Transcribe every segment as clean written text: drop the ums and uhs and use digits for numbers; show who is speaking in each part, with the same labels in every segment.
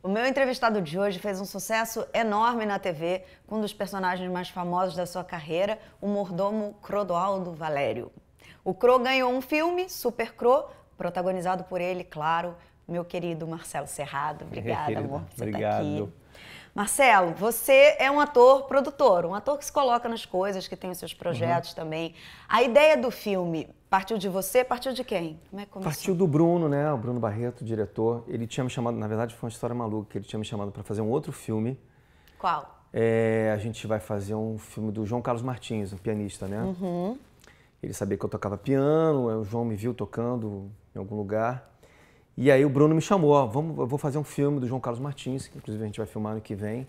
Speaker 1: O meu entrevistado de hoje fez um sucesso enorme na TV com um dos personagens mais famosos da sua carreira, o mordomo Clodoaldo Valério. O Cro ganhou um filme, Super Cro, protagonizado por ele, claro, meu querido Marcelo Serrado. Obrigada, amor, por você estar aqui. Marcelo, você é um ator produtor, um ator que se coloca nas coisas, que tem os seus projetos também. A ideia do filme partiu de você, partiu de quem? Como é que começou?
Speaker 2: Partiu do Bruno, né? O Bruno Barreto, o diretor. Ele tinha me chamado, na verdade foi uma história maluca, ele tinha me chamado para fazer um outro filme.
Speaker 1: Qual?
Speaker 2: A gente vai fazer um filme do João Carlos Martins, um pianista, né? Ele sabia que eu tocava piano, o João me viu tocando em algum lugar. E aí o Bruno me chamou, ó, eu vou fazer um filme do João Carlos Martins, que inclusive a gente vai filmar ano que vem.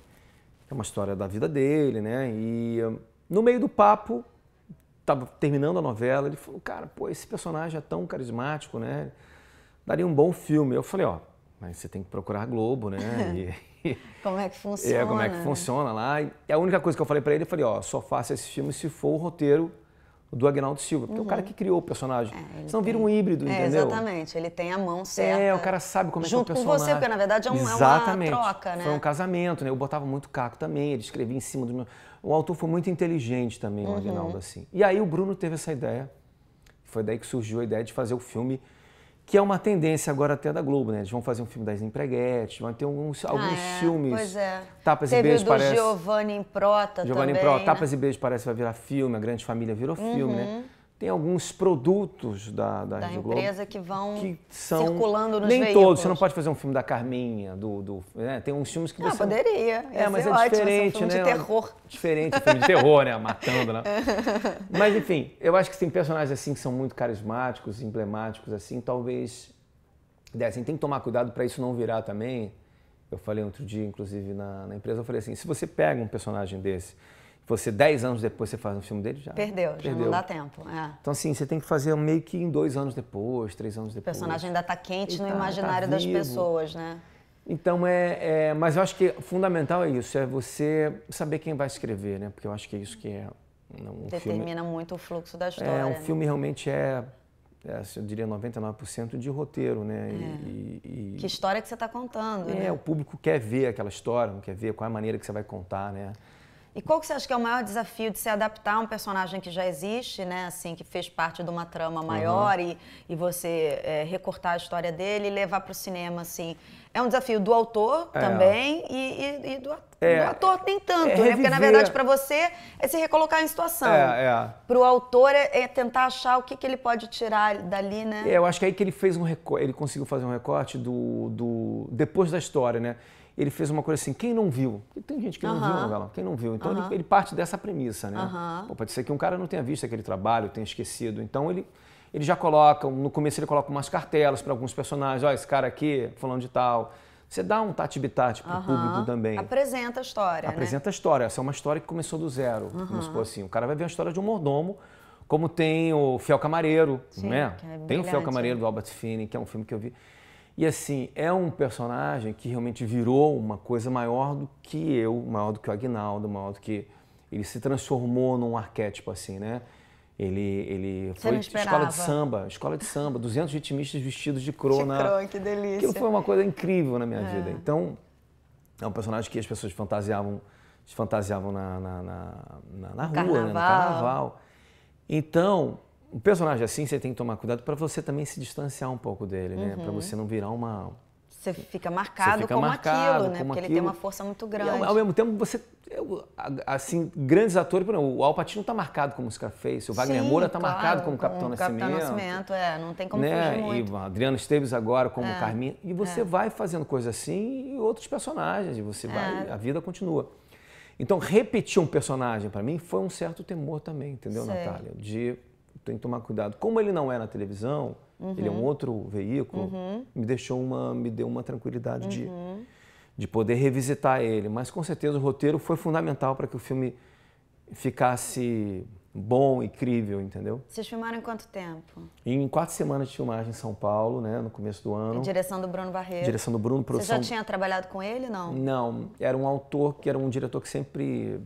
Speaker 2: É uma história da vida dele, né? E no meio do papo, tava terminando a novela, ele falou, cara, pô, esse personagem é tão carismático, né? Daria um bom filme. Eu falei, ó, mas você tem que procurar a Globo, né?
Speaker 1: Como é que funciona?
Speaker 2: Como é que funciona lá. E a única coisa que eu falei pra ele, eu falei, ó, só faça esse filme se for o roteiro do Aguinaldo Silva, porque é o cara que criou o personagem. Senão vira um híbrido, entendeu?
Speaker 1: Exatamente, ele tem a mão certa.
Speaker 2: O cara sabe como é que é o personagem.
Speaker 1: Junto com você, porque na verdade é uma troca, né?
Speaker 2: Foi um casamento, né? Eu botava muito caco também, ele escrevia em cima do meu... O autor foi muito inteligente também, o Aguinaldo, assim. E aí o Bruno teve essa ideia, foi daí que surgiu a ideia de fazer o filme, que é uma tendência agora até da Globo, né? Eles vão fazer um filme das empreguetes, vão ter alguns filmes.
Speaker 1: Pois é.
Speaker 2: Tapas e Beijos parece.
Speaker 1: Teve o do Giovanni Improta também.
Speaker 2: Giovanni Improta, né? Tapas e Beijos parece que vai virar filme, A Grande Família virou filme, né? Tem alguns produtos da Rede Globo
Speaker 1: empresa que vão
Speaker 2: são,
Speaker 1: circulando nos
Speaker 2: nem
Speaker 1: veículos.
Speaker 2: Todos, você não pode fazer um filme da Carminha, né? Tem uns filmes que você...
Speaker 1: poderia,
Speaker 2: mas é
Speaker 1: ótimo,
Speaker 2: diferente,
Speaker 1: filme
Speaker 2: né?
Speaker 1: De terror.
Speaker 2: Diferente, filme de terror, né? Matando, né? Mas enfim, eu acho que tem personagens assim que são muito carismáticos, emblemáticos, assim, talvez dessem. Tem que tomar cuidado para isso não virar também. Eu falei outro dia, inclusive, na empresa, eu falei assim, se você pega um personagem desse, você 10 anos depois você faz um filme dele, já
Speaker 1: Perdeu. Já não dá tempo.
Speaker 2: Então assim, você tem que fazer meio que em 2 anos depois, 3 anos depois.
Speaker 1: O personagem ainda está quente no imaginário das pessoas, né?
Speaker 2: Então mas eu acho que fundamental é isso, é você saber quem vai escrever, né? Porque eu acho que é isso que é um
Speaker 1: determina
Speaker 2: filme,
Speaker 1: muito o fluxo da história.
Speaker 2: Um filme realmente eu diria 99% de roteiro, né?
Speaker 1: Que história que você está contando, né?
Speaker 2: O público quer ver aquela história, não quer ver qual é a maneira que você vai contar, né?
Speaker 1: E qual que você acha que é o maior desafio de se adaptar a um personagem que já existe, né? Assim, que fez parte de uma trama maior e você recortar a história dele e levar para o cinema, assim? É um desafio do autor também e do ator nem tanto, né? Porque, na verdade, para você é se recolocar em situação. Para o autor é tentar achar o que ele pode tirar dali, né?
Speaker 2: Eu acho que é aí que ele fez ele conseguiu fazer um recorte depois da história, né? Ele fez uma coisa assim, quem não viu? Tem gente que não viu a novela, quem não viu? Então ele parte dessa premissa, né? Pode ser que um cara não tenha visto aquele trabalho, tenha esquecido. Então ele já coloca, no começo ele coloca umas cartelas para alguns personagens, ó, esse cara aqui, falando de tal. Você dá um tati-bitate pro público também.
Speaker 1: Apresenta a história,
Speaker 2: Apresenta a história. Essa é uma história que começou do zero, vamos supor assim. O cara vai ver a história de um mordomo, como tem o Fiel Camareiro, né? Tem o Fiel Camareiro do Albert Finney, que é um filme que eu vi. E assim, é um personagem que realmente virou uma coisa maior do que eu, maior do que o Aguinaldo, maior do que... Ele se transformou num arquétipo assim, né? Ele foi escola de samba, 200 ritmistas vestidos de Cro.
Speaker 1: Que delícia.
Speaker 2: Aquilo foi uma coisa incrível na minha vida. Então, é um personagem que as pessoas fantasiavam na rua, né? No carnaval. Então... Um personagem assim, você tem que tomar cuidado para você também se distanciar um pouco dele, né? Para você não virar uma...
Speaker 1: Você fica marcado como aquilo, né? Porque ele tem uma força muito grande.
Speaker 2: E ao mesmo tempo, assim, grandes atores, por exemplo, o Al Pacino está marcado como Scarface, o Wagner Moura está marcado como Capitão Nascimento.
Speaker 1: Não tem como fugir muito.
Speaker 2: E o Adriano Esteves agora como Carminha. E você vai fazendo coisas assim e outros personagens, e você vai, a vida continua. Então, repetir um personagem, para mim, foi um certo temor também, entendeu, Natália? Tem que tomar cuidado. Como ele não é na televisão, ele é um outro veículo, me deu uma tranquilidade de poder revisitar ele. Mas com certeza o roteiro foi fundamental para que o filme ficasse bom e crível, entendeu?
Speaker 1: Vocês filmaram em quanto tempo?
Speaker 2: Em 4 semanas de filmagem em São Paulo, né, no começo do ano.
Speaker 1: E direção do Bruno Barreto.
Speaker 2: Direção do Bruno, produção...
Speaker 1: Você já tinha trabalhado com ele, não?
Speaker 2: Não, era um autor que era um diretor que sempre...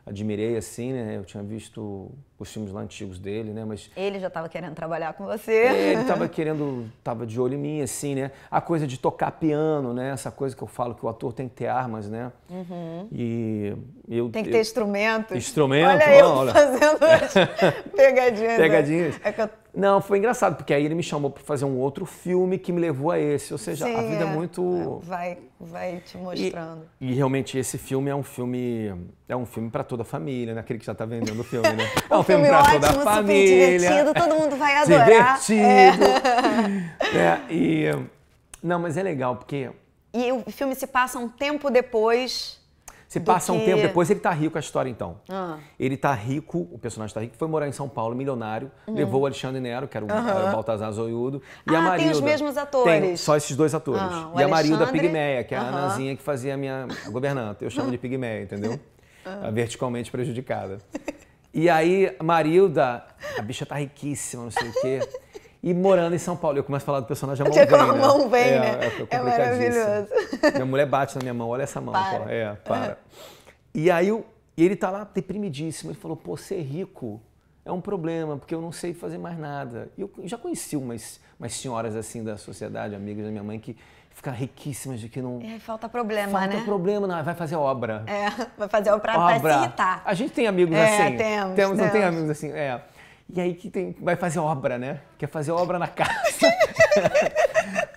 Speaker 2: admirei, assim, né? Eu tinha visto os filmes lá antigos dele, né? Mas
Speaker 1: ele já estava querendo trabalhar com você.
Speaker 2: ele estava de olho em mim, assim, né? A coisa de tocar piano, né? Essa coisa que eu falo que o ator tem que ter armas, né? E
Speaker 1: tem que ter instrumentos.
Speaker 2: Instrumento?
Speaker 1: Olha eu fazendo as pegadinhas.
Speaker 2: Pegadinhas. Não, foi engraçado, porque aí ele me chamou para fazer um outro filme que me levou a esse. Ou seja, a vida é muito...
Speaker 1: Vai te mostrando.
Speaker 2: E realmente esse filme é um filme para toda a família, né? Aquele que já está vendendo o filme, né? É um filme para toda a família.
Speaker 1: Super divertido, todo mundo vai adorar.
Speaker 2: Divertido. Não, mas é legal, porque...
Speaker 1: E o filme se passa um tempo depois...
Speaker 2: Se passa um tempo depois, ele tá rico a história, então. Ele tá rico, o personagem tá rico, foi morar em São Paulo, milionário, levou o Alexandre Nero, que era o Baltazar Zoiudo, e a Marilda.
Speaker 1: Tem os mesmos atores.
Speaker 2: Tem só esses dois atores. E a Marilda Pigmeia, que é a Nanzinha que fazia a governanta. Eu chamo de Pigmeia, entendeu? Verticalmente prejudicada. E aí, a Marilda, a bicha tá riquíssima, não sei o quê. E morando em São Paulo, eu começo a falar do personagem, a mão vem,
Speaker 1: né? A mão vem, né?
Speaker 2: É
Speaker 1: maravilhoso.
Speaker 2: Minha mulher bate na minha mão, olha essa mão.
Speaker 1: Para.
Speaker 2: Para. E aí ele tá lá deprimidíssimo, ele falou, pô, ser rico é um problema, porque eu não sei fazer mais nada. E eu já conheci umas senhoras assim da sociedade, amigas da minha mãe, que ficam riquíssimas de que não...
Speaker 1: falta problema,
Speaker 2: falta
Speaker 1: né?
Speaker 2: Falta problema, não, vai fazer obra.
Speaker 1: Vai fazer obra pra se irritar.
Speaker 2: A gente tem amigos assim.
Speaker 1: Temos.
Speaker 2: Não tem amigos assim, E aí vai fazer obra, né? Quer fazer obra na casa.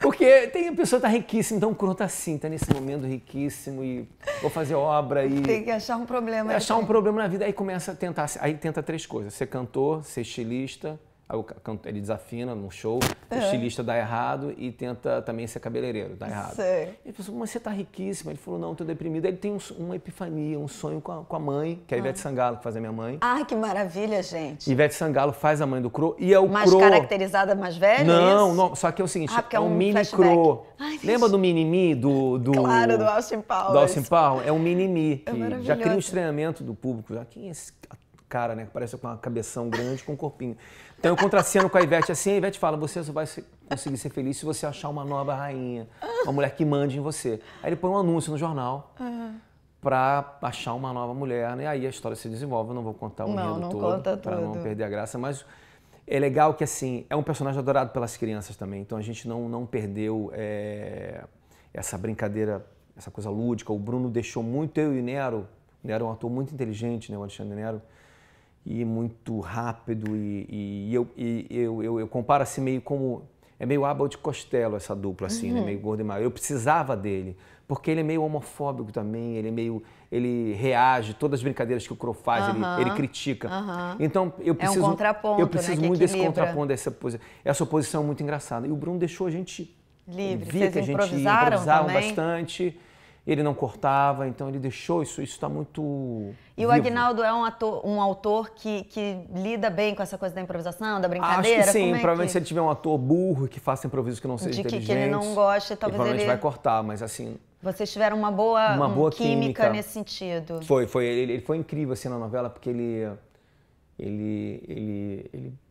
Speaker 2: Porque tem a pessoa que tá riquíssima, então o Cro tá assim, tá nesse momento riquíssimo e vou fazer obra e...
Speaker 1: Tem que achar um problema.
Speaker 2: Achar um problema na vida, aí começa a tentar, aí tenta 3 coisas, ser cantor, ser estilista, aí ele desafina no show, o estilista dá errado e tenta também ser cabeleireiro, dá errado.
Speaker 1: Sei.
Speaker 2: Ele falou, mas você tá riquíssimo. Ele falou, não, tô deprimido. Aí ele tem uma epifania, um sonho com a mãe, que é a Ivete Sangalo, que faz a minha mãe.
Speaker 1: Que maravilha, gente.
Speaker 2: Ivete Sangalo faz a mãe do Cro e é o
Speaker 1: mais
Speaker 2: Cro...
Speaker 1: Mais caracterizada, mais velha?
Speaker 2: Não, só que é o seguinte,
Speaker 1: é
Speaker 2: um mini Cro. Lembra do Mini-Me,
Speaker 1: Claro, do Austin Powers.
Speaker 2: Do Austin Powers, é um Mini-Me, que já cria um estranhamento do público. Quem é esse cara, né, que parece com uma cabeção grande, com um corpinho. Então eu contraceno com a Ivete assim, a Ivete fala, você só vai conseguir ser feliz se você achar uma nova rainha, uma mulher que mande em você. Aí ele põe um anúncio no jornal pra achar uma nova mulher, né? Aí a história se desenvolve, eu não vou contar o enredo todo, pra não perder a graça, mas é legal que assim, é um personagem adorado pelas crianças também, então a gente não perdeu essa brincadeira, essa coisa lúdica. O Bruno deixou muito eu e o Nero é um ator muito inteligente, né, o Alexandre Nero, e muito rápido, e eu comparo assim meio como... É meio Abbott e Costello essa dupla, assim, né? Meio gordo e magro. Eu precisava dele, porque ele é meio homofóbico também, ele reage, todas as brincadeiras que o Cro faz, ele critica. Então, eu preciso...
Speaker 1: É um contraponto,
Speaker 2: eu preciso
Speaker 1: né,
Speaker 2: muito desse contraponto, essa oposição é muito engraçada. E o Bruno deixou a gente...
Speaker 1: livre.
Speaker 2: Via que a gente improvisava bastante. Ele não cortava, então ele deixou isso está muito
Speaker 1: E o Aguinaldo é um autor que lida bem com essa coisa da improvisação, da brincadeira?
Speaker 2: Acho que sim, provavelmente se ele tiver um ator burro que faça improviso que não seja inteligente...
Speaker 1: que ele não goste, talvez
Speaker 2: provavelmente vai cortar, mas assim...
Speaker 1: Vocês tiveram uma boa química nesse sentido.
Speaker 2: Ele foi incrível assim na novela, porque ele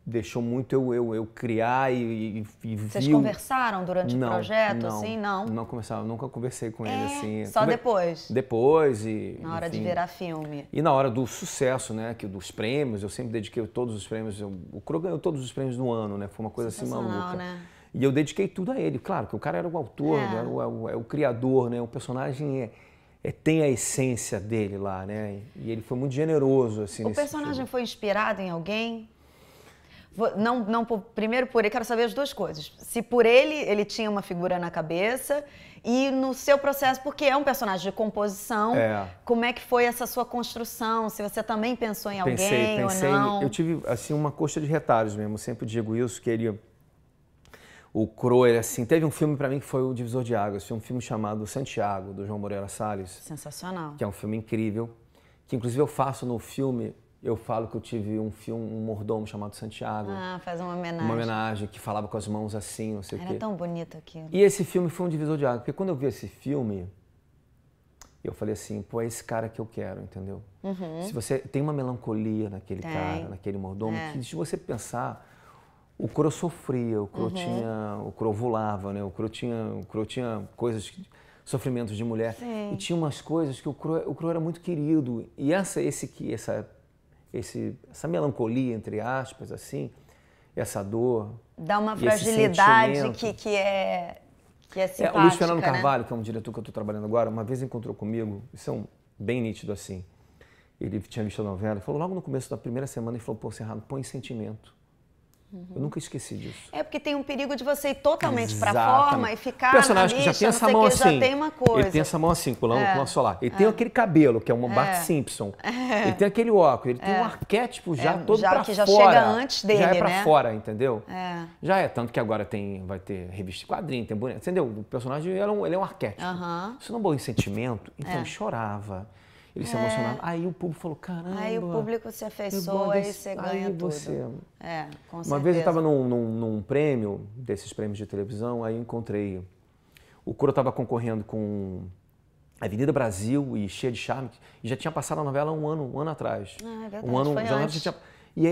Speaker 2: deixou muito eu criar e
Speaker 1: Vocês
Speaker 2: viu...
Speaker 1: conversaram durante o projeto, assim?
Speaker 2: Não conversava, nunca conversei com ele, assim.
Speaker 1: Só depois?
Speaker 2: Depois e...
Speaker 1: Na hora de virar filme.
Speaker 2: E na hora do sucesso, né, dos prêmios, eu sempre dediquei todos os prêmios, o Cro ganhou todos os prêmios do ano, né, foi uma coisa assim maluca.
Speaker 1: Né?
Speaker 2: E eu dediquei tudo a ele, claro, que o cara era o autor, era o criador, né, o personagem tem a essência dele lá, né, e ele foi muito generoso, assim,
Speaker 1: O personagem foi inspirado em alguém? Não, primeiro por ele, quero saber as duas coisas. Se por ele tinha uma figura na cabeça e no seu processo, porque é um personagem de composição, como é que foi essa sua construção? Se você também pensou em alguém
Speaker 2: pensei,
Speaker 1: ou não?
Speaker 2: Eu tive, assim, uma coxa de retalhos mesmo, eu sempre digo isso, que o Cro, assim, teve um filme pra mim que foi o Divisor de Águas, foi um filme chamado Santiago, do João Moreira Salles.
Speaker 1: Sensacional.
Speaker 2: Que é um filme incrível, que inclusive eu faço no filme... Eu falo que eu tive um mordomo chamado Santiago.
Speaker 1: Faz uma homenagem.
Speaker 2: Uma homenagem, que falava com as mãos assim, não sei o quê.
Speaker 1: Era tão bonito aquilo.
Speaker 2: E esse filme foi um divisor de água, porque quando eu vi esse filme, eu falei assim, pô, é esse cara que eu quero, entendeu? Se você tem uma melancolia naquele cara, naquele mordomo, que se você pensar, o Cro sofria, o Cro tinha, o Cro ovulava, né? O Cro tinha coisas sofrimentos de mulher.
Speaker 1: Sim.
Speaker 2: E tinha umas coisas que o Cro era muito querido. E essa melancolia, entre aspas, assim, essa dor.
Speaker 1: Dá uma fragilidade que é simpática,
Speaker 2: o Luiz Fernando
Speaker 1: né?
Speaker 2: Carvalho, que é um diretor que eu estou trabalhando agora, uma vez encontrou comigo, isso é bem nítido assim. Ele tinha visto a novela e falou, logo no começo da primeira semana, ele falou, pô, Serrano, põe sentimento. Eu nunca esqueci disso.
Speaker 1: É porque tem um perigo de você ir totalmente para
Speaker 2: Exatamente.
Speaker 1: forma e ficar
Speaker 2: o personagem
Speaker 1: na
Speaker 2: que já tem essa mão assim.
Speaker 1: Já tem uma coisa.
Speaker 2: Ele tem essa mão assim, com a solar. Ele tem aquele cabelo, que é um Bart Simpson. Ele tem aquele óculos, ele tem um arquétipo já todo para fora.
Speaker 1: Que já chega antes dele,
Speaker 2: já é
Speaker 1: né?
Speaker 2: para fora, entendeu?
Speaker 1: É.
Speaker 2: Já é, tanto que agora vai ter revista de quadrinho, tem boneco, entendeu? O personagem ele é um arquétipo. Isso não é um bom sentimento, então ele chorava. Ele se emocionava. Aí o público falou, caramba.
Speaker 1: Aí o público se afeiçoa e você ganha tudo. Com certeza.
Speaker 2: Uma vez eu estava num prêmio, desses prêmios de televisão, aí eu encontrei... O Cro estava concorrendo com Avenida Brasil e Cheia de Charme, e já tinha passado a novela um ano atrás.
Speaker 1: É verdade,
Speaker 2: um ano,
Speaker 1: foi antes.
Speaker 2: E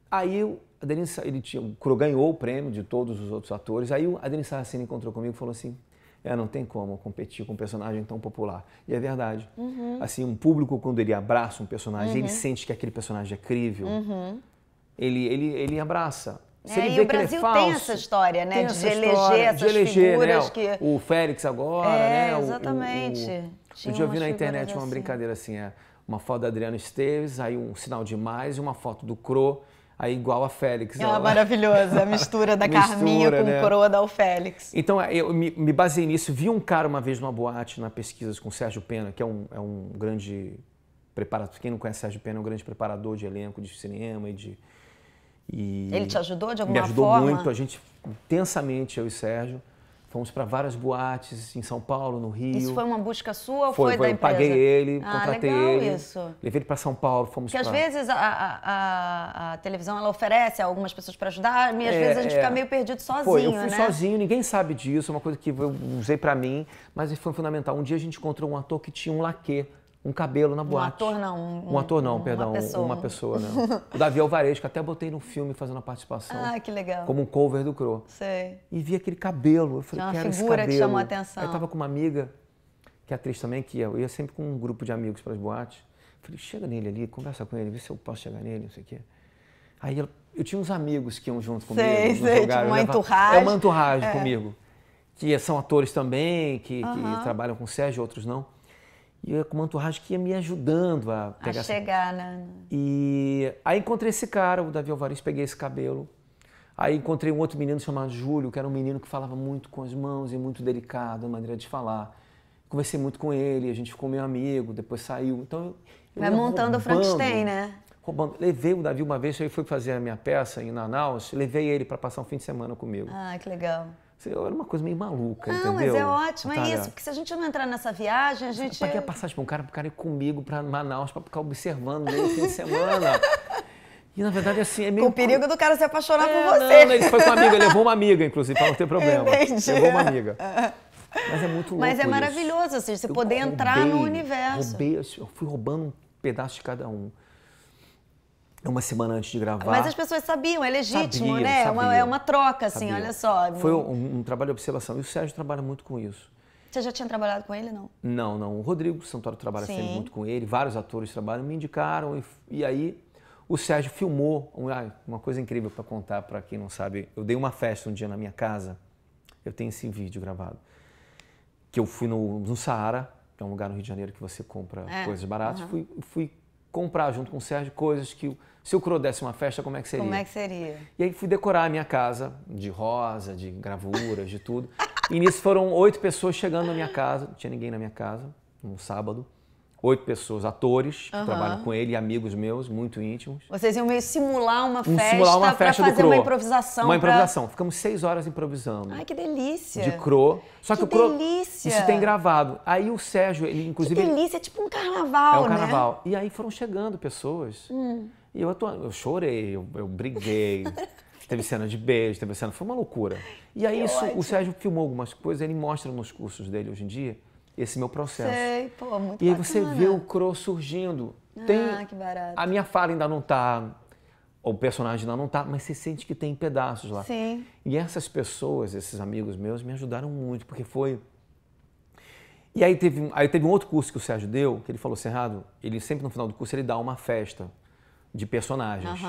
Speaker 2: aí o Cro ganhou o prêmio de todos os outros atores, aí a Adeline Saraceni encontrou comigo e falou assim, não tem como competir com um personagem tão popular. E é verdade. Assim, um público, quando ele abraça um personagem, ele sente que aquele personagem é crível, ele abraça. Se ele vê
Speaker 1: e o
Speaker 2: que
Speaker 1: Brasil
Speaker 2: ele é falso,
Speaker 1: tem essa história, né?
Speaker 2: De
Speaker 1: eleger
Speaker 2: né?
Speaker 1: que...
Speaker 2: O Félix agora, né?
Speaker 1: Exatamente.
Speaker 2: Um dia eu vi na internet uma brincadeira assim, uma foto da Adriana Esteves, aí um sinal de mais e uma foto do Cro, aí igual a Félix.
Speaker 1: Maravilhosa, a mistura da Carminha com o Cro da Félix.
Speaker 2: Então, eu me baseei nisso. Vi um cara uma vez numa boate, na pesquisa com o Sérgio Pena, que é um grande preparador. Quem não conhece Sérgio Pena, é um grande preparador de elenco de cinema
Speaker 1: Ele te ajudou de alguma forma?
Speaker 2: Me ajudou muito. A gente, intensamente, eu e Sérgio, fomos para várias boates em São Paulo, no Rio.
Speaker 1: Isso foi uma busca sua ou foi da empresa?
Speaker 2: Eu paguei ele, contratei ele.
Speaker 1: Isso.
Speaker 2: Levei ele para São Paulo, fomos
Speaker 1: Porque às vezes a televisão ela oferece algumas pessoas para ajudar, e às vezes a gente fica meio perdido sozinho,
Speaker 2: eu fui sozinho, ninguém sabe disso, é uma coisa que eu usei para mim, mas foi fundamental. Um dia a gente encontrou um ator que tinha um laquê, um cabelo na boate.
Speaker 1: Um ator não,
Speaker 2: perdão, uma pessoa, né? O Davi Alvarez, que até botei no filme fazendo a participação.
Speaker 1: Ah, que legal.
Speaker 2: Como um cover do Cro.
Speaker 1: Sei.
Speaker 2: E vi aquele cabelo, eu falei, quero esse cabelo. Uma figura
Speaker 1: que chamou a atenção.
Speaker 2: Aí eu tava com uma amiga, que é atriz também, que eu ia sempre com um grupo de amigos para as boates. Falei, chega nele ali, conversa com ele, vê se eu posso chegar nele, não sei o quê. Aí eu tinha uns amigos que iam junto comigo.
Speaker 1: Sei, tipo uma entourage.
Speaker 2: Uma entourage comigo. Que são atores também, que trabalham com o Sérgio, outros não. E eu com uma entourage que ia me ajudando a pegar...
Speaker 1: A chegar, né?
Speaker 2: E aí encontrei esse cara, o Davi Alvarez, peguei esse cabelo. Aí encontrei um outro menino chamado Júlio, que era um menino que falava muito com as mãos e muito delicado, a maneira de falar. Conversei muito com ele, a gente ficou meio amigo, depois saiu. Então
Speaker 1: vai montando o Frankenstein, né?
Speaker 2: Roubando. Levei o Davi uma vez, ele foi fazer a minha peça em Manaus, levei ele para passar um fim de semana comigo.
Speaker 1: Ah, que legal.
Speaker 2: Era uma coisa meio maluca, entendeu?
Speaker 1: Não, mas é ótimo, é isso. Porque se a gente não entrar nessa viagem, a gente...
Speaker 2: Eu paguei a passagem para um cara ir comigo para Manaus, para ficar observando ele no fim de semana. E, na verdade, assim, é meio...
Speaker 1: Com o perigo do cara se apaixonar por você.
Speaker 2: Não, ele foi com uma amiga, ele levou uma amiga, inclusive, para não ter problema.
Speaker 1: Entendi.
Speaker 2: Levou uma amiga. Mas é muito louco.
Speaker 1: Mas é maravilhoso, assim, você poder entrar no universo.
Speaker 2: Eu fui roubando um pedaço de cada um. Uma semana antes de gravar.
Speaker 1: Mas as pessoas sabiam, é legítimo, né? É uma troca, assim, olha só.
Speaker 2: Foi um trabalho de observação. E o Sérgio trabalha muito com isso.
Speaker 1: Você já tinha trabalhado com ele, não?
Speaker 2: Não. O Rodrigo Santoro trabalha sempre muito com ele. Vários atores trabalham, me indicaram. E aí o Sérgio filmou. Uma coisa incrível para contar para quem não sabe. Eu dei uma festa um dia na minha casa. Eu tenho esse vídeo gravado. Que eu fui no Saara, que é um lugar no Rio de Janeiro que você compra coisas baratas. Fui comprar junto com o Sérgio coisas que... Se o Cro desse uma festa, como é que seria?
Speaker 1: Como é que seria?
Speaker 2: E aí fui decorar a minha casa, de rosa, de gravuras, de tudo. E nisso foram 8 pessoas chegando na minha casa, não tinha ninguém na minha casa, num sábado. 8 pessoas, atores, que trabalham com ele, amigos meus, muito íntimos.
Speaker 1: Vocês iam meio simular uma festa
Speaker 2: do
Speaker 1: para fazer
Speaker 2: Cro.
Speaker 1: uma improvisação.
Speaker 2: Uma improvisação. Ficamos 6 horas improvisando.
Speaker 1: Ai, que delícia.
Speaker 2: De Cro. Só que o Cro,
Speaker 1: delícia.
Speaker 2: Isso tem gravado. Aí o Sérgio, ele inclusive...
Speaker 1: Que delícia, é tipo um carnaval, né?
Speaker 2: É um carnaval. E aí foram chegando pessoas. E eu chorei, eu briguei. Teve cena de beijo, foi uma loucura. E aí o Sérgio filmou algumas coisas, ele mostra nos cursos dele hoje em dia esse meu processo.
Speaker 1: Sei, pô, muito
Speaker 2: E aí
Speaker 1: bacana.
Speaker 2: você vê o Cro surgindo.
Speaker 1: Que barato.
Speaker 2: A minha fala ainda não tá, o personagem ainda não tá, mas você sente que tem pedaços lá.
Speaker 1: Sim.
Speaker 2: E essas pessoas, esses amigos meus, me ajudaram muito, porque foi E aí teve um outro curso que o Sérgio deu, que ele falou, Cerrado, ele sempre no final do curso ele dá uma festa de personagens.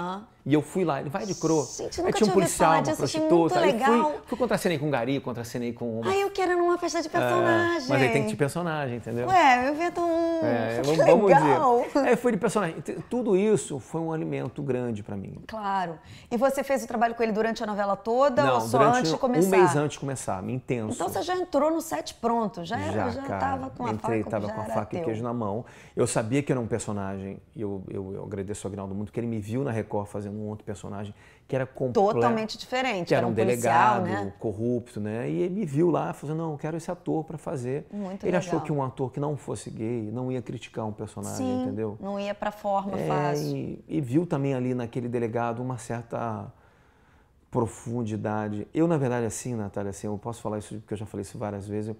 Speaker 2: E eu fui lá, ele vai de cro.
Speaker 1: Gente,
Speaker 2: aí
Speaker 1: nunca
Speaker 2: tinha um policial, uma prostituta. Aí
Speaker 1: legal.
Speaker 2: fui contracenei com o Gari, contracenei com uma...
Speaker 1: Ai, eu quero numa festa de personagem.
Speaker 2: Mas aí tem que ter personagem, entendeu?
Speaker 1: Ué, eu invento
Speaker 2: vamos dizer. Aí foi de personagem. Tudo isso foi um alimento grande pra mim.
Speaker 1: Claro. E você fez o trabalho com ele durante a novela toda ou só
Speaker 2: durante
Speaker 1: antes de começar?
Speaker 2: Um mês antes de começar, intenso.
Speaker 1: Então você já entrou no set pronto, já estava com a faca,
Speaker 2: tava com a faca e queijo na mão. Eu sabia que era um personagem, e eu agradeço ao Aguinaldo muito, que ele me viu na Record fazendo um outro personagem que era
Speaker 1: totalmente diferente.
Speaker 2: Que era um
Speaker 1: policial,
Speaker 2: delegado,
Speaker 1: né?
Speaker 2: Corrupto, né? E ele me viu lá, falou, não, eu quero esse ator para fazer.
Speaker 1: Muito
Speaker 2: ele
Speaker 1: legal.
Speaker 2: achou que um ator que não fosse gay não ia criticar um personagem, entendeu?
Speaker 1: Não ia pra forma fácil.
Speaker 2: E viu também ali naquele delegado uma certa profundidade. Eu, na verdade, assim, Natália, assim, eu posso falar isso porque eu já falei isso várias vezes.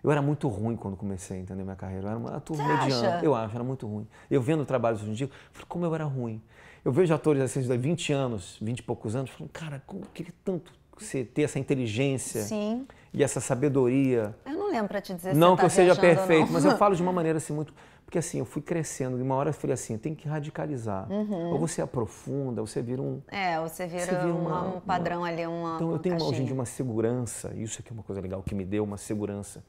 Speaker 2: Eu era muito ruim quando comecei, entendeu? Minha carreira. Eu era um ator mediano.
Speaker 1: Acha?
Speaker 2: Eu acho, era muito ruim. Eu vendo trabalhos hoje em dia, eu falei, como eu era ruim. Eu vejo atores assim de 20 anos, 20 e poucos anos, falando, cara, como eu queria tanto você ter essa inteligência e essa sabedoria.
Speaker 1: Eu não lembro pra te dizer
Speaker 2: não
Speaker 1: se
Speaker 2: que eu seja perfeito,
Speaker 1: não.
Speaker 2: mas eu falo de uma maneira assim muito... Porque assim, eu fui crescendo, e uma hora eu falei assim, tem que radicalizar. Ou você aprofunda, ou você vira um...
Speaker 1: você vira um padrão ali,
Speaker 2: Então eu tenho
Speaker 1: caixinha.
Speaker 2: hoje em dia uma segurança, isso aqui é uma coisa legal, que me deu uma segurança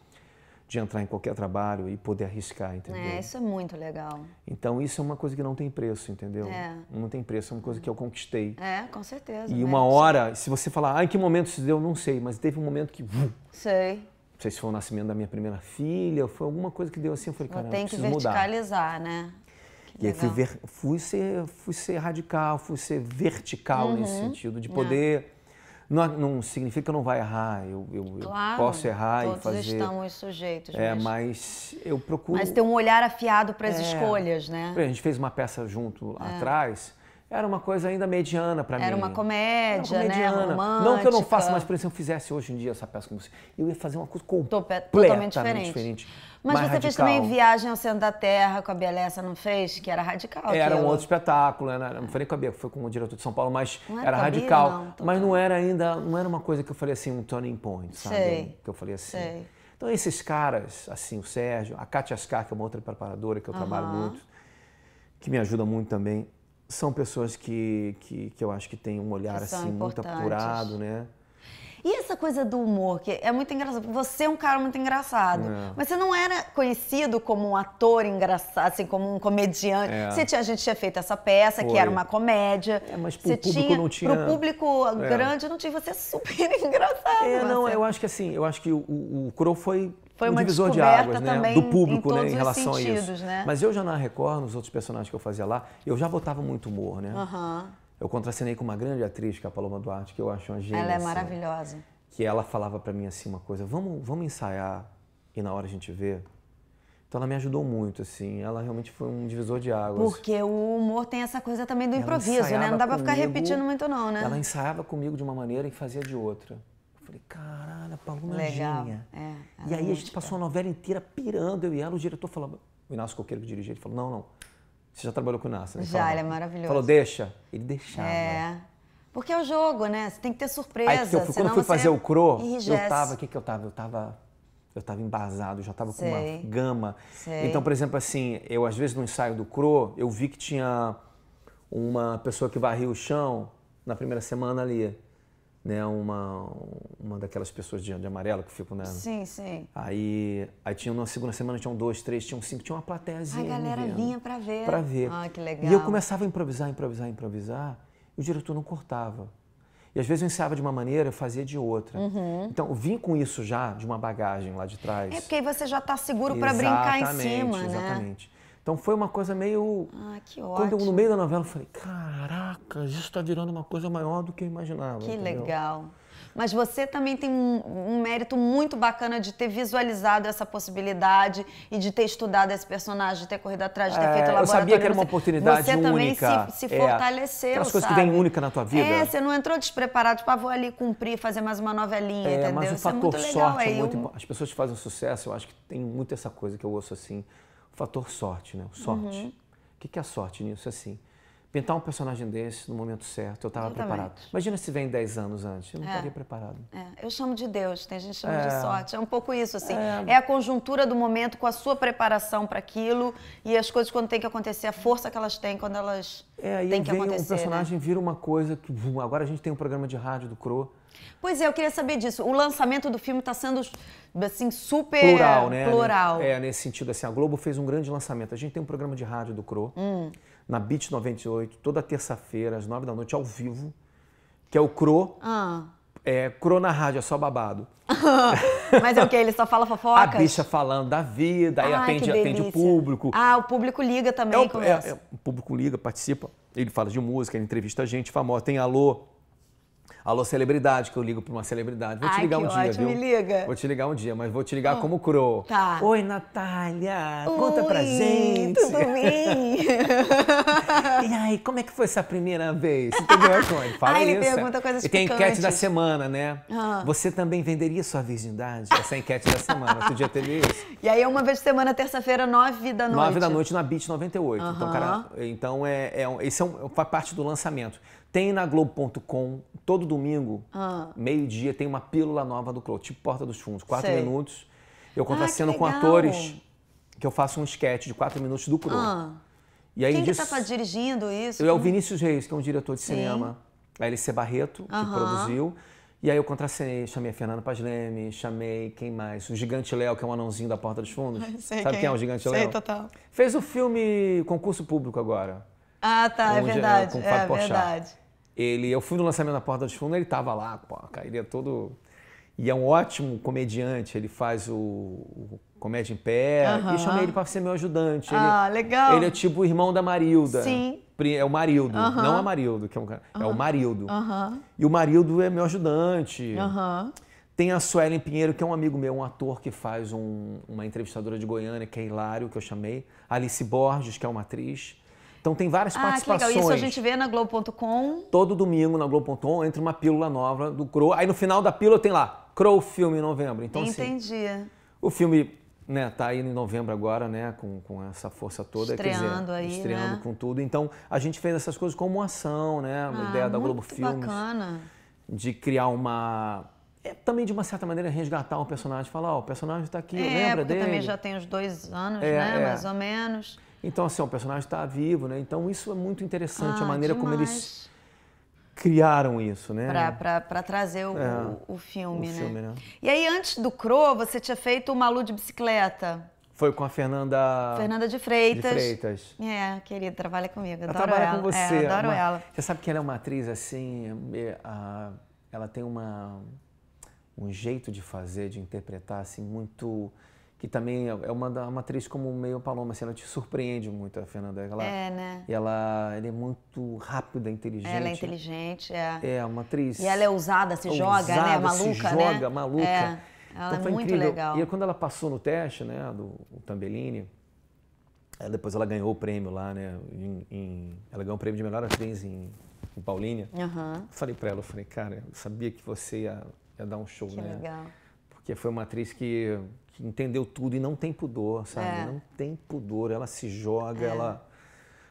Speaker 2: de entrar em qualquer trabalho e poder arriscar, entendeu?
Speaker 1: Isso é muito legal.
Speaker 2: Então isso é uma coisa que não tem preço, entendeu? Não tem preço, é uma coisa que eu conquistei.
Speaker 1: Com certeza.
Speaker 2: E uma hora, se você falar, em que momento isso deu, não sei, mas teve um momento que...
Speaker 1: Sei.
Speaker 2: Não sei se foi o nascimento da minha primeira filha, foi alguma coisa que deu assim, eu falei, cara,
Speaker 1: tem
Speaker 2: eu
Speaker 1: que
Speaker 2: preciso mudar.
Speaker 1: verticalizar, né?
Speaker 2: E aí fui ser radical, fui ser vertical nesse sentido, de poder... Não significa que eu não vai errar, eu posso errar e fazer...
Speaker 1: Todos estamos sujeitos.
Speaker 2: Mas eu procuro...
Speaker 1: Mas ter um olhar afiado para as escolhas, né?
Speaker 2: A gente fez uma peça junto atrás, era uma coisa ainda mediana para mim.
Speaker 1: Era uma comédia, né? Romântica.
Speaker 2: Não que eu não faça, mas por exemplo, se eu fizesse hoje em dia essa peça com você, eu ia fazer uma coisa
Speaker 1: totalmente diferente. Mas
Speaker 2: mais
Speaker 1: você
Speaker 2: radical.
Speaker 1: fez também Viagem ao Centro da Terra com a Bia Lessa, não fez? Que era radical.
Speaker 2: Era um outro espetáculo, não foi nem com a Bia, foi com o diretor de São Paulo, mas era
Speaker 1: com a
Speaker 2: radical.
Speaker 1: Bia, não,
Speaker 2: mas não era ainda, não era uma coisa que eu falei assim, um turning point, sabe?
Speaker 1: Sei.
Speaker 2: Que eu falei assim.
Speaker 1: Sei.
Speaker 2: Então esses caras, assim, o Sérgio, a Kátia Ascar, que é uma outra preparadora que eu trabalho muito, que me ajuda muito também, são pessoas que eu acho que têm um olhar assim muito apurado, né?
Speaker 1: E essa coisa do humor, que é muito engraçado, você é um cara muito engraçado, mas você não era conhecido como um ator engraçado, assim, como um comediante. A gente tinha feito essa peça, que era uma comédia.
Speaker 2: Mas pro público não tinha...
Speaker 1: Pro público grande não tinha, você é super engraçado.
Speaker 2: Eu acho que assim, o Crow foi um
Speaker 1: uma
Speaker 2: divisor de águas, né? Do público,
Speaker 1: em
Speaker 2: né? Em relação a isso.
Speaker 1: Né?
Speaker 2: Mas eu já na Record, nos outros personagens que eu fazia lá, eu já botava muito humor, né? Eu contracenei com uma grande atriz, que é a Paloma Duarte, que eu acho uma gênia.
Speaker 1: Ela é
Speaker 2: assim,
Speaker 1: maravilhosa.
Speaker 2: Que ela falava pra mim assim uma coisa, vamos ensaiar e na hora a gente vê. Então ela me ajudou muito, assim, ela realmente foi um divisor de águas.
Speaker 1: Porque o humor tem essa coisa também do improviso, né? Não dá pra ficar repetindo muito não, né?
Speaker 2: Ela ensaiava comigo de uma maneira e fazia de outra. Eu falei, caralho, a Paloma é gênia. E aí a gente passou a novela inteira pirando, eu e ela, o diretor falava, o Inácio Coqueiro que dirigia, ele falou, não. Você já trabalhou com o Inácio, né?
Speaker 1: Já, ele é maravilhoso.
Speaker 2: Falou, deixa. Ele deixava.
Speaker 1: Porque é o jogo, né? Você tem que ter surpresa.
Speaker 2: Aí, quando eu fui fazer o Cro,
Speaker 1: enrijece.
Speaker 2: eu tava embasado, já tava com uma gama.
Speaker 1: Sei.
Speaker 2: Então, por exemplo, assim, eu às vezes no ensaio do Cro, eu vi que tinha uma pessoa que varria o chão na primeira semana ali. Né, uma daquelas pessoas de amarelo que ficam, né?
Speaker 1: Sim, sim.
Speaker 2: Aí tinha na segunda semana, tinham 2, 3, tinham 5, tinha uma plateiazinha.
Speaker 1: A galera vinha pra ver.
Speaker 2: Pra ver.
Speaker 1: Ah, que legal.
Speaker 2: E eu começava a improvisar, e o diretor não cortava. E às vezes eu ensaiava de uma maneira, eu fazia de outra. Então eu vim com isso já, de uma bagagem lá de trás.
Speaker 1: É porque aí você já tá seguro pra brincar em cima, né?
Speaker 2: Exatamente. Então foi uma coisa meio...
Speaker 1: que ótimo.
Speaker 2: Quando eu, no meio da novela, eu falei, caraca, isso está virando uma coisa maior do que eu imaginava.
Speaker 1: Que
Speaker 2: entendeu?
Speaker 1: Legal. Mas você também tem um mérito muito bacana de ter visualizado essa possibilidade e de ter estudado esse personagem, de ter corrido atrás, de ter feito laboratório.
Speaker 2: Eu sabia que era uma oportunidade única.
Speaker 1: Você também se fortaleceu,
Speaker 2: aquelas coisas que vêm única na tua vida.
Speaker 1: Você não entrou despreparado, tipo, vou ali cumprir, fazer mais uma novelinha, entendeu?
Speaker 2: Mas o
Speaker 1: Isso
Speaker 2: fator
Speaker 1: é muito
Speaker 2: sorte
Speaker 1: legal,
Speaker 2: é muito importante. As pessoas que fazem sucesso, eu acho que tem muito essa coisa que eu ouço assim, o fator sorte, né? Sorte. O que é a sorte nisso? Assim, pintar um personagem desse no momento certo, eu estava preparado. Imagina se vem 10 anos antes, eu não estaria preparado.
Speaker 1: Eu chamo de Deus, tem gente que chama de sorte. É um pouco isso, assim. É a conjuntura do momento com a sua preparação para aquilo e as coisas quando tem que acontecer, a força que elas têm quando elas têm que acontecer.
Speaker 2: Um personagem vira uma coisa que... Agora a gente tem um programa de rádio do CRO.
Speaker 1: Pois é, eu queria saber disso. O lançamento do filme está sendo, assim, super...
Speaker 2: Plural, né?
Speaker 1: Plural.
Speaker 2: Nesse sentido, assim, a Globo fez um grande lançamento. A gente tem um programa de rádio do CRO, na Beat 98, toda terça-feira, às 9 da noite, ao vivo, que é o CRO. CRO na rádio, é só babado.
Speaker 1: Mas é o quê? Ele só fala fofocas?
Speaker 2: A bicha falando da vida, aí atende o público.
Speaker 1: O público liga também.
Speaker 2: O público liga, participa, ele fala de música, ele entrevista gente famosa, tem Alô celebridade, que eu ligo para uma celebridade. Vou te ligar um dia,
Speaker 1: ótimo,
Speaker 2: viu?
Speaker 1: me liga.
Speaker 2: Vou te ligar um dia, mas vou te ligar como CRO.
Speaker 1: Tá.
Speaker 2: Oi, Natália, conta pra gente.
Speaker 1: Tudo bem?
Speaker 2: E aí, como é que foi essa primeira vez? Entendeu? Ele fala
Speaker 1: ele
Speaker 2: isso.
Speaker 1: pergunta coisas
Speaker 2: E tem
Speaker 1: picantes.
Speaker 2: enquete da semana, né? Você também venderia sua virgindade? Essa é a enquete da semana. Outro dia teve isso.
Speaker 1: E aí é uma vez por semana, terça-feira, 9 da noite.
Speaker 2: 9 da noite na Beat 98. Então, esse faz parte do lançamento. Tem na Globo.com, todo domingo, meio-dia, tem uma pílula nova do CRO, tipo Porta dos Fundos, 4 minutos. Eu contraceno com atores, que eu faço um sketch de 4 minutos do CRO. E aí,
Speaker 1: quem que tá dirigindo isso?
Speaker 2: É o Vinícius Reis, que é um diretor de cinema. A LC Barreto, que produziu. E aí eu contracenei, chamei a Fernanda Pasleme, chamei quem mais? O Gigante Léo, que é um anãozinho da Porta dos Fundos. Sabe quem é o Gigante Léo?
Speaker 1: Sei, total.
Speaker 2: Fez o filme Concurso Público agora.
Speaker 1: É verdade.
Speaker 2: Com Fábio Porchat. Eu fui no lançamento da Porta dos Fundos, ele tava lá, ele é todo... E é um ótimo comediante, ele faz o Comédia em Pé, e chamei ele para ser meu ajudante.
Speaker 1: Legal.
Speaker 2: Ele é tipo o irmão da Marilda.
Speaker 1: Sim.
Speaker 2: É o Marildo, não a Marildo, que é um cara, é o Marildo. E o Marildo é meu ajudante. Tem a Suelen Pinheiro, que é um amigo meu, um ator que faz uma entrevistadora de Goiânia, que é Hilário, que eu chamei. Alice Borges, que é uma atriz. Então tem várias participações.
Speaker 1: Que legal. Isso a gente vê na Globo.com.
Speaker 2: Todo domingo na Globo.com entra uma pílula nova do CRO. Aí no final da pílula tem lá, CRO Filme em novembro. Então,
Speaker 1: entendi.
Speaker 2: Assim, o filme tá aí em novembro agora, né? Com essa força toda.
Speaker 1: Estreando aí,
Speaker 2: estreando com tudo. Então a gente fez essas coisas como ação, né? Uma ideia da Globo Filmes.
Speaker 1: Bacana.
Speaker 2: De criar também de uma certa maneira resgatar um personagem. Falar, o personagem está aqui, lembra dele?
Speaker 1: Também já tem uns 2 anos, né? Mais ou menos.
Speaker 2: Então, assim, o personagem está vivo, né? Então, isso é muito interessante, a maneira como eles criaram isso, né?
Speaker 1: Para trazer o filme, né? E aí, antes do CRO, você tinha feito o Malu de Bicicleta.
Speaker 2: Foi com a Fernanda
Speaker 1: de Freitas.
Speaker 2: De Freitas.
Speaker 1: Querida, trabalha comigo, adoro
Speaker 2: trabalha
Speaker 1: ela.
Speaker 2: Com você.
Speaker 1: Adoro ela.
Speaker 2: Você sabe que ela é uma atriz, assim, ela tem um jeito de fazer, de interpretar, assim, muito... Que também é uma atriz como meio Paloma, assim, ela te surpreende muito, a Fernanda.
Speaker 1: né?
Speaker 2: E ela é muito rápida, inteligente.
Speaker 1: Ela é inteligente,
Speaker 2: É uma atriz...
Speaker 1: E ela é ousada, joga, né? Maluca,
Speaker 2: se joga, maluca.
Speaker 1: Ela
Speaker 2: então,
Speaker 1: é muito legal.
Speaker 2: E quando ela passou no teste, né, do Tambellini, depois ela ganhou o prêmio lá, né? Ela ganhou o prêmio de melhor atriz em Paulínia. Falei pra ela, cara, eu sabia que você ia dar um show, né?
Speaker 1: Que legal.
Speaker 2: Porque foi uma atriz que entendeu tudo e não tem pudor, sabe? Não tem pudor, ela se joga,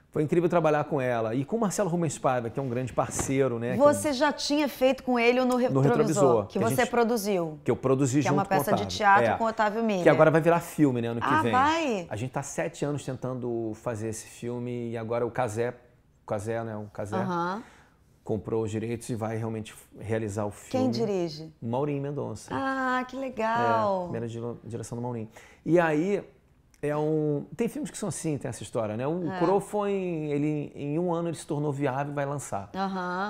Speaker 2: Foi incrível trabalhar com ela. E com o Marcelo Rubens Paiva, que é um grande parceiro, né?
Speaker 1: Você já tinha feito com ele no Retrovisor, que você produziu.
Speaker 2: Que eu produzi junto com o
Speaker 1: Otávio. Que é uma peça de teatro com o Otávio Miller.
Speaker 2: Que agora vai virar filme, né? Ano que vem.
Speaker 1: Vai?
Speaker 2: A gente tá 7 anos tentando fazer esse filme e agora o Cazé, né? O Cazé comprou os direitos e vai realmente realizar o filme.
Speaker 1: Quem dirige?
Speaker 2: Maurinho Mendonça.
Speaker 1: Que legal.
Speaker 2: Primeira direção do Maurinho. E aí, tem filmes que são assim, tem essa história, né? O CRO em 1 ano ele se tornou viável e vai lançar.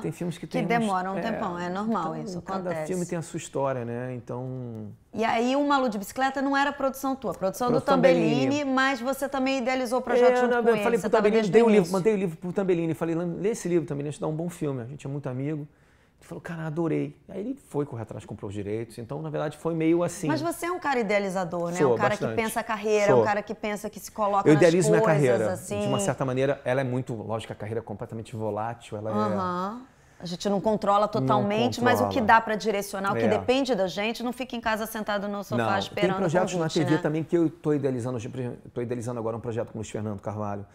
Speaker 2: Tem filmes que
Speaker 1: demoram um tempão, é normal,
Speaker 2: então,
Speaker 1: isso
Speaker 2: cada
Speaker 1: acontece.
Speaker 2: filme tem a sua história, né? Então...
Speaker 1: E aí o Malu de Bicicleta não era produção tua, produção do Tambellini, mas você também idealizou o projeto junto com ele.
Speaker 2: Eu falei pro Tambellini, mandei o livro pro Tambellini, falei, lê esse livro também, a gente dá um bom filme, a gente é muito amigo. Ele falou, cara, adorei. Aí ele foi correr atrás, comprou os direitos. Então, na verdade, foi meio assim.
Speaker 1: Mas você é um cara idealizador, né?
Speaker 2: Sou,
Speaker 1: um cara
Speaker 2: bastante.
Speaker 1: Que pensa a carreira, um cara que pensa que se coloca
Speaker 2: eu
Speaker 1: nas coisas.
Speaker 2: Eu idealizo minha carreira.
Speaker 1: Assim.
Speaker 2: De uma certa maneira, ela é muito... Lógico, a carreira é completamente volátil, ela
Speaker 1: A gente não controla totalmente, mas o que dá para direcionar, o que depende da gente, não fica em casa sentado no sofá esperando.
Speaker 2: Tem projetos
Speaker 1: convite,
Speaker 2: na TV
Speaker 1: né?
Speaker 2: também que eu estou idealizando. Estou idealizando agora um projeto com o Luiz Fernando Carvalho,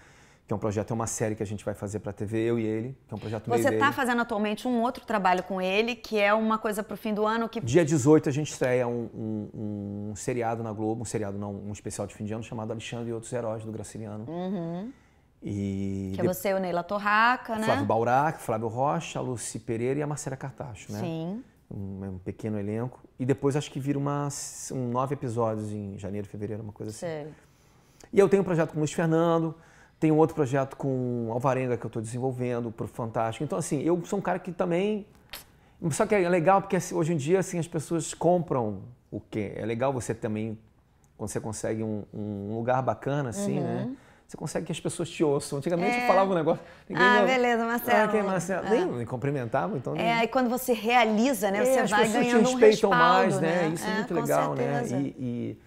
Speaker 2: que é um projeto, é uma série que a gente vai fazer para a TV, eu e ele, que é um projeto meio
Speaker 1: Você
Speaker 2: dele.
Speaker 1: está fazendo atualmente um outro trabalho com ele, que é uma coisa para o fim do ano que...
Speaker 2: Dia 18 a gente estreia um seriado na Globo, um especial de fim de ano chamado Alexandre e Outros Heróis, do Graciliano.
Speaker 1: Que é você, o Neila Torraca, né?
Speaker 2: Flávio Baurac, Flávio Rocha, a Lucy Pereira e a Marcela Cartacho, né?
Speaker 1: Sim.
Speaker 2: Um pequeno elenco. E depois acho que vira 9 episódios em janeiro, fevereiro, uma coisa assim.
Speaker 1: Sei.
Speaker 2: E eu tenho um projeto com o Luiz Fernando, tenho outro projeto com Alvarenga que eu estou desenvolvendo pro Fantástico. Então, assim, eu sou um cara que também... Só que é legal porque assim, hoje em dia assim, as pessoas compram o quê? É legal você também, quando você consegue um lugar bacana, assim, né? Você consegue que as pessoas te ouçam. Antigamente eu falava um negócio...
Speaker 1: Beleza, Marcelo.
Speaker 2: Quem é Marcelo? Nem me cumprimentavam, então...
Speaker 1: Aí quando você realiza, né? Você vai ganhando um respaldo,
Speaker 2: respeitam mais, né? Isso é muito legal,
Speaker 1: certeza.
Speaker 2: né? E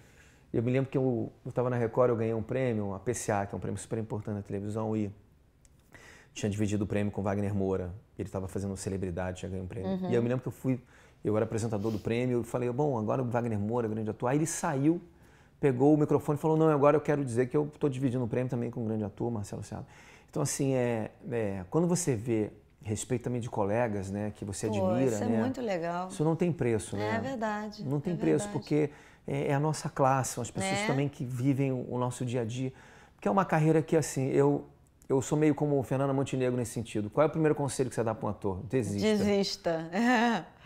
Speaker 2: eu me lembro que eu estava na Record, eu ganhei um prêmio, a PCA, que é um prêmio super importante na televisão, e tinha dividido o prêmio com Wagner Moura. Ele estava fazendo Celebridade, tinha ganho um prêmio. E eu me lembro que eu era apresentador do prêmio, e falei, bom, agora o Wagner Moura, grande ator. Aí ele saiu, pegou o microfone e falou, não, agora eu quero dizer que eu estou dividindo o prêmio também com um grande ator, Marcelo Serra. Então, assim, quando você vê respeito também de colegas, né, que você admira,
Speaker 1: isso é muito legal.
Speaker 2: Isso não tem preço, né?
Speaker 1: É verdade.
Speaker 2: Não tem preço, porque é a nossa classe, são as pessoas também que vivem o nosso dia a dia. Porque é uma carreira que, assim, eu sou meio como Fernanda Montenegro nesse sentido. Qual é o primeiro conselho que você dá para um ator? Desista.
Speaker 1: Desista.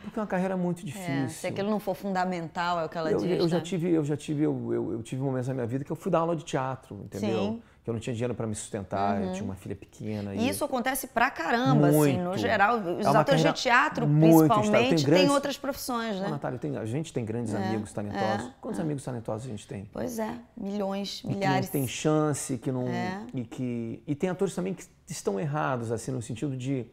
Speaker 2: Porque é uma carreira muito difícil.
Speaker 1: Se aquilo não for fundamental, é o que ela diz.
Speaker 2: Eu tive momentos na minha vida que eu fui dar aula de teatro, entendeu?
Speaker 1: Sim.
Speaker 2: Que eu não tinha dinheiro para me sustentar, eu tinha uma filha pequena.
Speaker 1: E isso acontece pra caramba,
Speaker 2: muito.
Speaker 1: assim, no geral. Os
Speaker 2: uma
Speaker 1: atores de
Speaker 2: carreira
Speaker 1: teatro,
Speaker 2: muito
Speaker 1: principalmente, têm outras profissões, né?
Speaker 2: Natália, a gente tem grandes amigos talentosos. Quantos amigos talentosos a gente tem?
Speaker 1: Pois é, milhões,
Speaker 2: E
Speaker 1: milhares.
Speaker 2: que não tem chance, que não... E tem atores também que estão errados, assim, no sentido de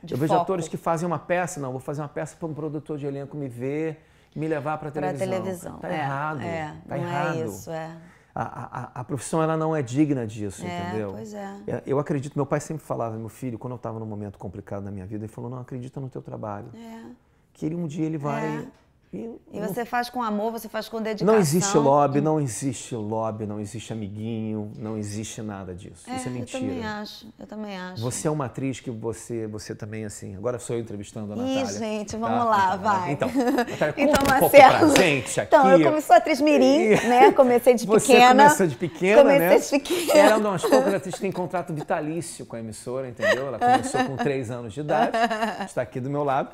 Speaker 2: eu vejo
Speaker 1: foco.
Speaker 2: atores que fazem uma peça, não, vou fazer uma peça para um produtor de elenco me ver, me levar para a televisão. Tá errado.
Speaker 1: Não
Speaker 2: errado.
Speaker 1: É isso,
Speaker 2: A profissão ela não é digna disso, entendeu?
Speaker 1: Pois é.
Speaker 2: Eu acredito, meu pai sempre falava, meu filho, quando eu estava num momento complicado na minha vida, ele falou, não, acredita no teu trabalho. Que um dia ele vai...
Speaker 1: E você faz com amor, você faz com dedicação.
Speaker 2: Não existe lobby, não existe amiguinho, não existe nada disso. Isso é mentira.
Speaker 1: Eu também acho.
Speaker 2: Você é uma atriz que você também, assim... Agora sou eu entrevistando a Natália.
Speaker 1: Gente, vamos lá, vai.
Speaker 2: Então, Natália,
Speaker 1: então,
Speaker 2: conta um pouco
Speaker 1: Marcelo,
Speaker 2: pra gente aqui.
Speaker 1: Então, eu sou atriz mirim, né? Comecei de pequena.
Speaker 2: Você começou de pequena, né?
Speaker 1: Comecei de pequena.
Speaker 2: Era uma das poucas atrizes que tem contrato vitalício com a emissora, entendeu? Ela começou com 3 anos de idade, está aqui do meu lado.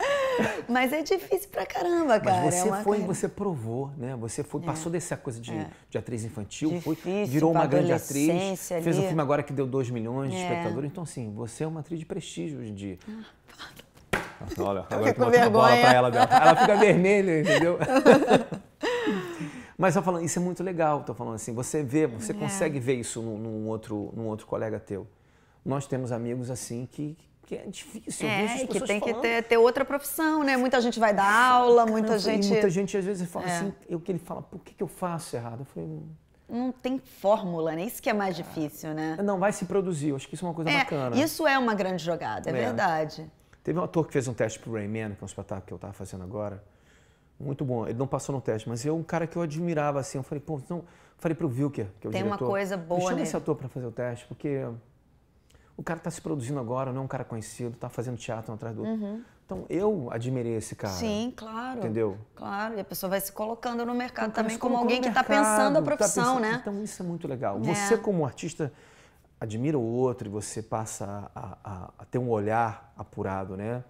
Speaker 1: Mas é difícil pra caramba, cara.
Speaker 2: Mas você provou, né? Você passou dessa coisa de atriz infantil, virou uma grande atriz, fez um filme agora que deu 2 milhões de espectadores. Então, assim, você é uma atriz de prestígio hoje em dia. Olha, agora que botou a bola pra ela fica vermelha, entendeu? Mas eu tô falando, isso é muito legal, tô falando assim, você consegue ver isso num outro colega teu. Nós temos amigos assim que é difícil.
Speaker 1: Que tem que ter outra profissão, né? Muita gente vai dar aula, muita gente...
Speaker 2: Muita gente às vezes fala assim, que ele fala, por que eu faço errado? Eu falei...
Speaker 1: Não tem fórmula, né? Isso que é mais difícil, né?
Speaker 2: Não, vai se produzir, eu acho que isso é uma coisa bacana.
Speaker 1: Isso é uma grande jogada, é verdade.
Speaker 2: Teve um ator que fez um teste pro Rayman, que é um espetáculo que eu tava fazendo agora. Muito bom, ele não passou no teste, mas um cara que eu admirava, assim, eu falei, pô, então... Falei pro Wilker, que é o diretor.
Speaker 1: Tem uma coisa boa, né?
Speaker 2: Chama esse ator pra fazer o teste, porque... O cara está se produzindo agora, não é um cara conhecido, está fazendo teatro um atrás do outro. Então, eu admirei esse cara.
Speaker 1: Sim, claro.
Speaker 2: Entendeu?
Speaker 1: Claro, e a pessoa vai se colocando no mercado também como alguém que está pensando a profissão, né?
Speaker 2: Então, isso é muito legal. Você, como artista, admira o outro e você passa a ter um olhar apurado, né?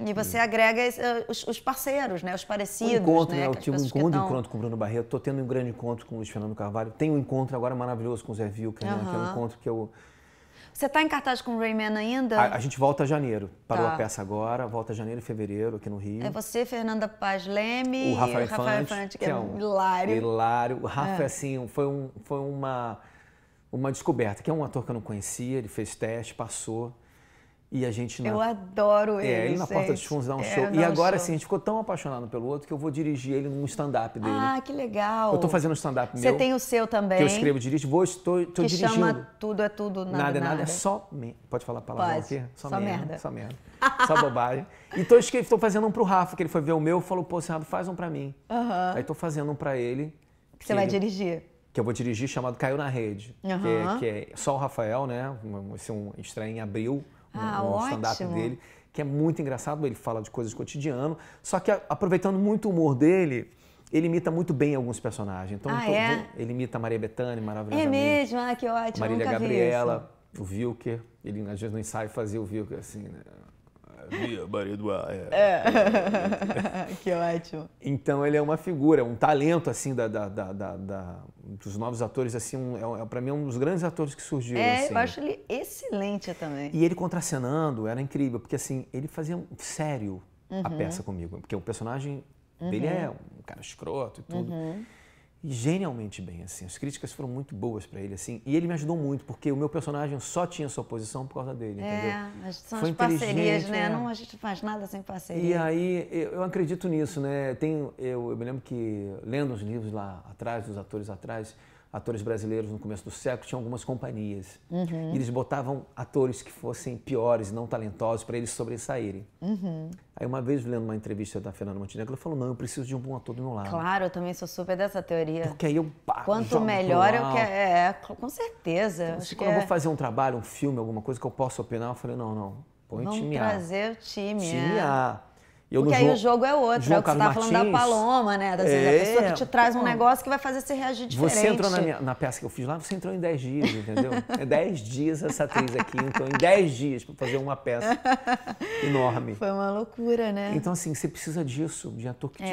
Speaker 1: E você agrega os parceiros, né? Os parecidos,
Speaker 2: encontro,
Speaker 1: né?
Speaker 2: Eu tive um encontro com o Bruno Barreto, estou tendo um grande encontro com o Luiz Fernando Carvalho. Tem um encontro agora maravilhoso com o Zé Vilker, né? Que é um encontro que eu...
Speaker 1: Você está em cartaz com o Rayman ainda?
Speaker 2: A gente volta a janeiro. Parou a peça agora, volta a janeiro e fevereiro aqui no Rio.
Speaker 1: É você, Fernanda Paz Leme
Speaker 2: o Rafael
Speaker 1: Infante, que é um hilário.
Speaker 2: Hilário. O Rafa, assim, foi uma descoberta, que é um ator que eu não conhecia, ele fez teste, passou. E a gente...
Speaker 1: Eu adoro ele,
Speaker 2: ele na Porta dos Fundos dá um show. E agora, assim, a gente ficou tão apaixonado pelo outro que eu vou dirigir ele num stand-up dele.
Speaker 1: Ah, que legal.
Speaker 2: Eu tô fazendo um stand-up meu.
Speaker 1: Você tem o seu também.
Speaker 2: Que eu escrevo, dirijo, estou dirigindo. Que chama
Speaker 1: Tudo é Tudo, Nada é
Speaker 2: Nada. É só... Pode falar a palavra aqui?
Speaker 1: Só merda.
Speaker 2: Só merda. Só bobagem. E estou fazendo um pro Rafa, que ele foi ver o meu e falou, pô, Rafa, faz um pra mim. Aí tô fazendo um pra ele.
Speaker 1: Que você vai dirigir.
Speaker 2: que eu vou dirigir, chamado Caiu na Rede, que é só o Rafael, né? Vai ser uma estreia em abril, um stand-up dele, que é muito engraçado, ele fala de coisas do cotidiano, só que aproveitando muito o humor dele, ele imita muito bem alguns personagens. Então, ele imita a Maria Bethânia, maravilhosamente.
Speaker 1: É mesmo? Ah, que ótimo,
Speaker 2: Marília Gabriela, o Wilker, ele às vezes no ensaio fazia o Wilker assim, né? Maria do Ar.
Speaker 1: Que ótimo.
Speaker 2: Então ele é uma figura, um talento assim dos novos atores, assim, para mim é um dos grandes atores que surgiram. Assim.
Speaker 1: Eu acho ele excelente também.
Speaker 2: E ele contracenando era incrível, porque assim, ele fazia sério a peça comigo, porque o personagem dele é um cara escroto e tudo. E genialmente bem, assim, as críticas foram muito boas pra ele, assim, e ele me ajudou muito, porque o meu personagem só tinha sua posição por causa dele, entendeu?
Speaker 1: São as parcerias, né? Não, a gente faz nada sem parceria.
Speaker 2: E aí, eu acredito nisso, né? Eu me lembro que, lendo os livros lá atrás, dos atores atrás, atores brasileiros no começo do século, tinham algumas companhias. E eles botavam atores que fossem piores, não talentosos, para eles sobressaírem. Aí uma vez, lendo uma entrevista da Fernanda Montenegro, ela falou, não, eu preciso de um bom ator do meu lado.
Speaker 1: Claro, eu também sou super dessa teoria.
Speaker 2: Porque aí eu
Speaker 1: quanto melhor eu quero... com certeza.
Speaker 2: Acho que quando eu vou fazer um trabalho, um filme, alguma coisa que eu possa opinar, eu falei, não, põe
Speaker 1: vamos
Speaker 2: time A.
Speaker 1: Vamos trazer o time,
Speaker 2: Time A.
Speaker 1: Porque aí o jogo é outro, é o que você estava falando da Paloma, né? A pessoa que te traz um negócio que vai fazer você reagir diferente.
Speaker 2: Você entrou na peça que eu fiz lá, você entrou em 10 dias, entendeu? É 10 diem essa atriz aqui, então em 10 dias para fazer uma peça enorme.
Speaker 1: Foi uma loucura, né?
Speaker 2: Então assim, você precisa disso, de ator que te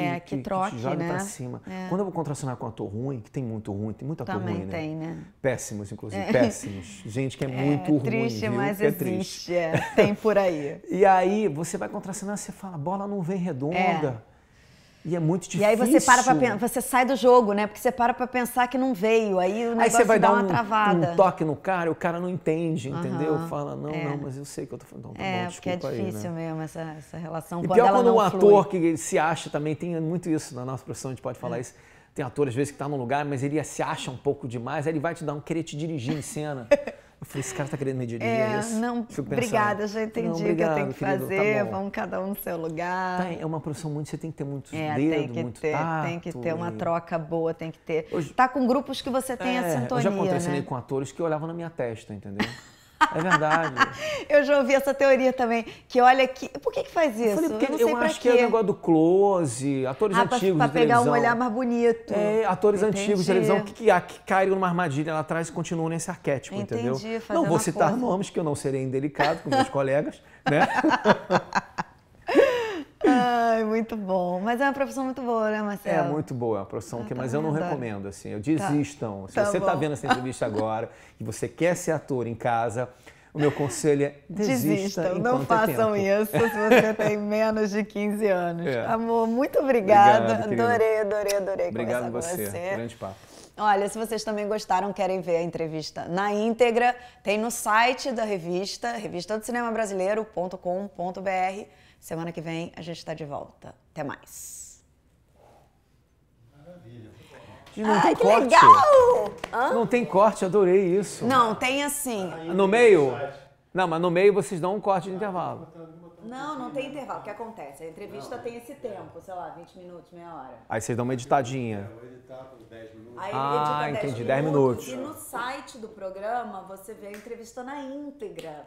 Speaker 2: joga pra cima. Quando eu vou contracenar com um ator ruim, que tem muito ator
Speaker 1: também
Speaker 2: ruim,
Speaker 1: tem, né?
Speaker 2: Péssimos, inclusive, péssimos. Gente que é muito ruim,
Speaker 1: triste,
Speaker 2: viu?
Speaker 1: Mas
Speaker 2: é
Speaker 1: existe,
Speaker 2: triste.
Speaker 1: Tem por aí.
Speaker 2: E aí, você vai contracenar, você fala, a bola não vem redonda. E é muito difícil.
Speaker 1: E aí você sai do jogo, né? Porque você para pra pensar que não veio, aí o negócio
Speaker 2: você vai
Speaker 1: dá
Speaker 2: dar
Speaker 1: uma travada.
Speaker 2: Um toque no cara e o cara não entende, entendeu? Fala, não, mas eu sei que eu tô falando.
Speaker 1: Bom, porque é difícil aí, né? Mesmo essa relação,
Speaker 2: e
Speaker 1: quando ela não flui.
Speaker 2: E pior quando um ator que se acha também, tem muito isso na nossa profissão, a gente pode falar isso. Tem ator, às vezes, que tá num lugar, mas ele se acha um pouco demais, aí ele vai querer te dirigir em cena. Eu falei, esse cara tá querendo me dirigir, é isso?
Speaker 1: Não, obrigada, já entendi o que eu tenho que fazer, vamos cada um no seu lugar.
Speaker 2: É uma profissão muito, você tem que ter muitos dedos, muito tato.
Speaker 1: Tem que ter uma troca boa, tem que ter. Tá com grupos que você tem a sintonia,
Speaker 2: eu já contracenei com atores que olhavam na minha testa, entendeu? É verdade.
Speaker 1: Eu já ouvi essa teoria também, que olha aqui... Por que faz isso?
Speaker 2: Eu falei, porque eu acho que é o negócio do close, atores antigos
Speaker 1: pra
Speaker 2: de televisão.
Speaker 1: pegar um olhar mais bonito.
Speaker 2: Atores antigos de televisão que caíram numa armadilha lá atrás e continuam nesse arquétipo, entendeu? Não vou citar nomes, que eu não serei indelicado com meus colegas, né?
Speaker 1: Ai, muito bom. Mas é uma profissão muito boa, né, Marcelo?
Speaker 2: É muito boa, é uma profissão mas eu não recomendo, assim. Eu desistam. Se você está vendo essa entrevista agora e você quer ser ator em casa, o meu conselho é desistam.
Speaker 1: Não façam isso se você tem menos de 15 anos. Amor, muito obrigada. Adorei
Speaker 2: Obrigado
Speaker 1: conversar com você.
Speaker 2: Grande papo.
Speaker 1: Olha, se vocês também gostaram, querem ver a entrevista na íntegra, tem no site da revista, revistadocinemabrasileiro.com.br. Semana que vem a gente está de volta. Até mais.
Speaker 2: Maravilha. Não tem
Speaker 1: que
Speaker 2: corte.
Speaker 1: Legal!
Speaker 2: Não tem corte, adorei isso.
Speaker 1: Não, tem assim.
Speaker 2: No meio? Não, mas no meio vocês dão um corte de intervalo.
Speaker 1: Não tem intervalo. O que acontece? A entrevista tem esse tempo, sei lá, 20 minutos, meia hora.
Speaker 2: Aí vocês dão uma editadinha.
Speaker 3: Eu vou editar por 10 minutos.
Speaker 1: Aí
Speaker 2: entendi, 10 minutos.
Speaker 1: E no site do programa você vê a entrevista na íntegra.